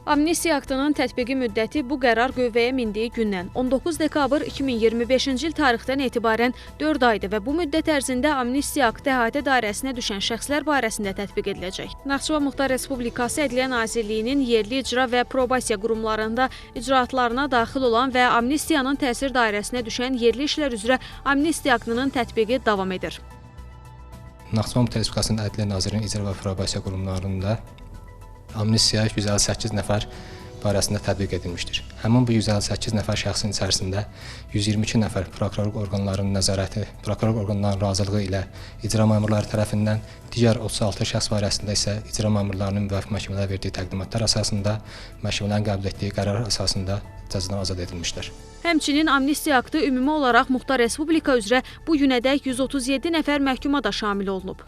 Amnistiya aktının tətbiqi müddəti bu qərar qüvvəyə mindiyi gündən 19 dekabr 2025-ci il tarixdən etibarən 4 aydır və bu müddət ərzində amnistiya aktı əhatə dairəsinə düşən şəxslər barəsində tətbiq ediləcək. Naxçıvan Muxtar Respublikası Ədliyyə Nazirliyinin yerli icra və probasiya qurumlarında icraatlarına daxil olan və amnistiyanın təsir dairəsinə düşən yerli işlər üzrə amnistiya aktının tətbiqi davam edir. Naxçıvan Muxtar Respublikasının Ədliyyə Nazirliyinin icra və probasiya qurumlarında amnistiya 158 nəfər barəsində tətbiq edilmişdir. Həmin bu 158 nəfər şəxsin içərisində 122 nəfər prokurorluq orqanlarının nəzarəti, prokurorluq orqanlarının razılığı ilə icra məmurları tərəfindən, digər 36 şəxs barəsində isə icra məmurlarının müvafiq məhkəmələrə verdiyi təqdimatlar əsasında, məhkəmələrin qəbul etdiyi qərar əsasında cəzadan azad edilmişdir. Həmçinin amnistiya aktı ümumi olaraq Muxtar Respublika üzrə bu günədək 137 nəfər məhkuma da şamil olunub.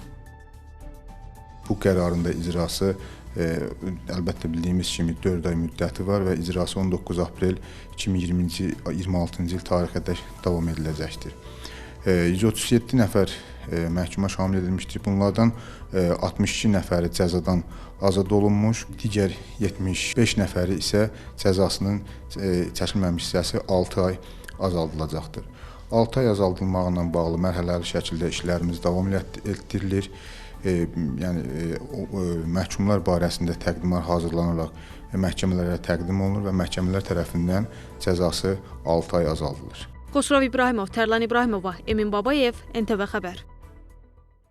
Bu qərarın da icrası əlbəttə bildiyimiz kimi 4 ay müddəti var və icrası 19 aprel 2026-cı il tarixədək davam ediləcəkdir. 137 nəfər məhkuma şamil edilmişdir. Bunlardan 62 nəfəri cəzadan azad olunmuş, digər 75 nəfəri isə cəzasının çəkilməmiş hissəsi 6 ay azaldılacaqdır. 6 ay azaldılmağından bağlı mərhələli şəkildə işlərimiz davam etdirilir. Məhkumlar barəsində təqdimlər hazırlanaraq məhkəmələrə təqdim olunur və məhkəmələr tərəfindən cəzası 6 ay azaldılır. Xosrov İbrahimov, Tərlan İbrahimova, Emin Babayev, NTV Xəbər.